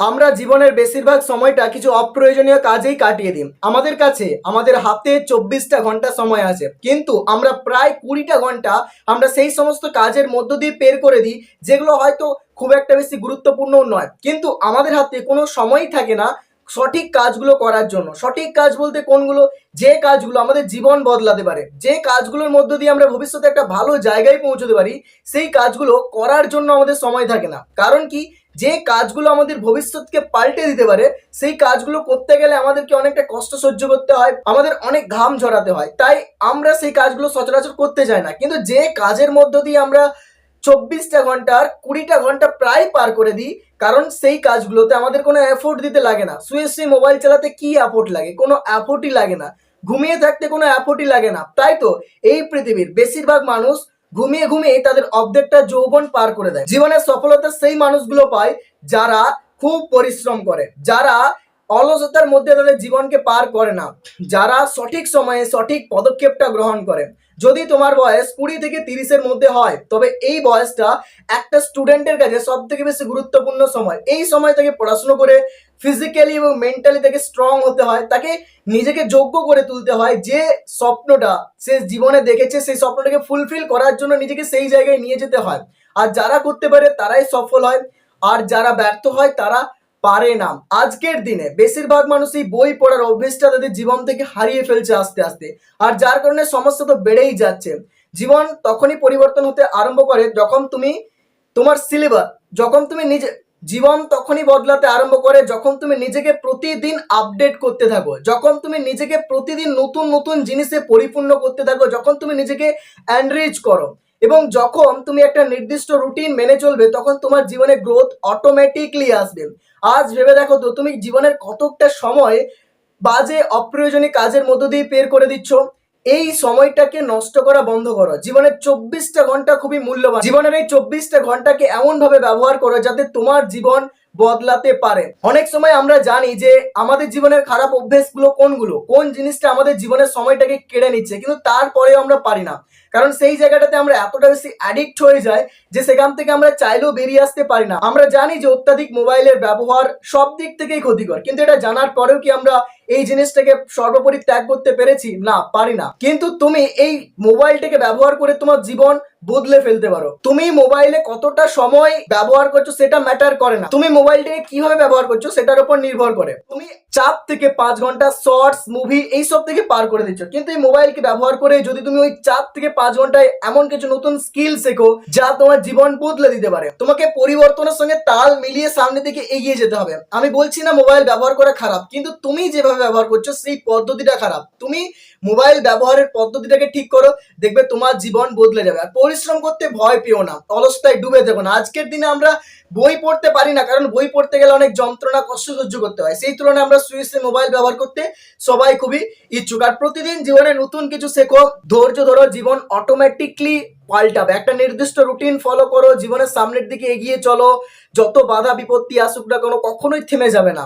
আমরা জীবনের বেশিরভাগ সময়টা কিছু অপ্রয়োজনীয় কাজেই কাটিয়ে দিই। আমাদের কাছে আমাদের হাতে 24টা ঘন্টা সময় আছে, কিন্তু আমরা প্রায় 20টা ঘন্টা আমরা সেই সমস্ত কাজের মধ্য দিয়ে বের করে দিই, যেগুলো হয়তো খুব একটা বেশি গুরুত্বপূর্ণ নয়, কিন্তু আমাদের হাতে কোনো সময়ই থাকে না সঠিক কাজগুলো করার জন্য। সঠিক কাজ বলতে কোনগুলো? যে কাজগুলো আমাদের জীবন বদলাতে পারে, যে কাজগুলোর মধ্য দিয়ে আমরা ভবিষ্যতে একটা ভালো জায়গায় পৌঁছতে পারি, সেই কাজগুলো করার জন্য আমাদের সময় থাকে না। কারণ কি? যে কাজগুলো আমাদের ভবিষ্যৎকে পাল্টে দিতে পারে, সেই কাজগুলো করতে গেলে আমাদেরকে অনেকটা কষ্ট সহ্য করতে হয়, আমাদের অনেক ঘাম ঝরাতে হয়, তাই আমরা সেই কাজগুলো সচরাচর করতে চাই না। কিন্তু যে কাজের মধ্য দিয়ে আমরা 24টা ঘন্টার 20টা ঘন্টা প্রায় পার করে দিই, কারণ সেই কাজগুলোতে আমাদের কোনো এফোর্ট দিতে লাগে না। শুয়ে শুয়ে মোবাইল চালাতে কি এফোর্ট লাগে? কোনো এফোর্টই লাগে না। ঘুমিয়ে থাকতে কোনো এফোর্টই লাগে না। তাই তো এই পৃথিবীর বেশিরভাগ মানুষ ঘুমিয়ে ঘুমিয়ে তাদের অর্ধেকটা যৌবন পার করে দেয়। জীবনের সফলতা সেই মানুষগুলো পায় যারা খুব পরিশ্রম করে, যারা অলসতার মধ্যে তাদের জীবনকে পার করে না, যারা সঠিক সময়ে সঠিক পদক্ষেপটা গ্রহণ করে। যদি তোমার বয়স 20 থেকে 30-এর মধ্যে হয়, তবে এই বয়সটা একটা স্টুডেন্টের কাছে সব থেকে বেশি গুরুত্বপূর্ণ সময়। এই সময় তাকে পড়াশুনো করে ফিজিক্যালি এবং মেন্টালি তাকে স্ট্রং হতে হয়, তাকে নিজেকে যোগ্য করে তুলতে হয়। যে স্বপ্নটা সে জীবনে দেখেছে, সেই স্বপ্নটাকে ফুলফিল করার জন্য নিজেকে সেই জায়গায় নিয়ে যেতে হয়। আর যারা করতে পারে তারাই সফল হয়, আর যারা ব্যর্থ হয় তারা পারে না। আজকের দিনে বেশিরভাগ মানুষই বই পড়ার অভ্যেসটা তাদের জীবন থেকে হারিয়ে ফেলছে আস্তে আস্তে, আর যার কারণে সমস্যা তো বেড়েই যাচ্ছে। জীবন তখনই পরিবর্তন হতে আরম্ভ করে যখন তুমি তোমার সিলেবাস, যখন তুমি নিজে, জীবন তখনই বদলাতে আরম্ভ করে যখন তুমি নিজেকে প্রতিদিন আপডেট করতে থাকো, যখন তুমি নিজেকে প্রতিদিন নতুন নতুন জিনিসে পরিপূর্ণ করতে থাকো, যখন তুমি নিজেকে এনরিচ করো, এবং যখন তুমি একটা নির্দিষ্ট রুটিন মেনে চলবে, তখন তোমার জীবনে গ্রোথ অটোমেটিকলি আসবে। আজ ভেবে দেখো তো, তুমি জীবনের কতটা সময় বাজে অপ্রয়োজনীয় কাজের মধ্য দিয়ে বের করে দিচ্ছ। এই সময়টাকে নষ্ট করা বন্ধ করো। জীবনের 24টা ঘন্টা খুবই মূল্যবান। জীবনের এই 24টা ঘন্টাকে এমন ভাবে ব্যবহার করো যাতে তোমার জীবন বদলাতে পারে। অনেক সময় আমরা জানি যে আমাদের জীবনের খারাপ অভ্যেসগুলো কোনগুলো, কোন জিনিসটা আমাদের জীবনের সময়টাকে কেড়ে নিচ্ছে, কিন্তু তারপরেও আমরা পারি না। কারণ সেই জায়গাটাতে আমরা এতটা বেশি অ্যাডিক্ট হয়ে যাই যে সেখান থেকে আমরা চাইলেও বেরিয়ে আসতে পারি না। আমরা জানি যে অত্যাধিক মোবাইলের ব্যবহার সব দিক থেকেই ক্ষতিকর, কিন্তু এটা জানার পরেও কি আমরা এই জিনিসটাকে সর্বোপরি ত্যাগ করতে পেরেছি? না, পারি না। কিন্তু তুমি এই মোবাইলটাকে ব্যবহার করে তোমার জীবন বদলে ফেলতে পারো। তুমি মোবাইলে কতটা সময় ব্যবহার করছো সেটা ম্যাটার করে না, তুমি মোবাইলটাকে কিভাবে ব্যবহার করছো সেটার উপর নির্ভর করে। তুমি 4 থেকে 5 ঘন্টা শর্টস, মুভি এইসব থেকে পার করে দিচ্ছ, কিন্তু এই মোবাইলকে ব্যবহার করে যদি তুমি ওই 4 থেকে 5 ঘন্টায় এমন কিছু নতুন স্কিল শেখো যা তোমার জীবন বদলে দিতে পারে। তোমাকে পরিবর্তনের সঙ্গে তাল মিলিয়ে সামনের দিকে এগিয়ে যেতে হবে। আমি বলছি না মোবাইল ব্যবহার করা খারাপ, কিন্তু তুমি যেভাবে ব্যবহার করছো সেই পদ্ধতিটা খারাপ। তুমি মোবাইল ব্যবহারের পদ্ধতিটাকে ঠিক করো, দেখবে তোমার জীবন বদলে যাবে। আর পরিশ্রম করতে ভয় পেও না, অলসতায় ডুবে থেকো না। আজকের দিনে আমরা বই পড়তে পারি না, কারণ বই পড়তে গেলে অনেক যন্ত্রণা কষ্ট সহ্য করতে হয়। সেই তুলনায় আমরা সুইচে মোবাইল ব্যবহার করতে সবাই খুবই ইচ্ছুক। আর প্রতিদিন জীবনে নতুন কিছু শেখো, ধৈর্য ধরো, জীবন অটোমেটিকলি পাল্টাবে। একটা নির্দিষ্ট রুটিন ফলো করো, জীবনের সামনের দিকে এগিয়ে চলো। যত বাধা বিপত্তি আসুক না কেন, কখনোই থেমে যাবে না।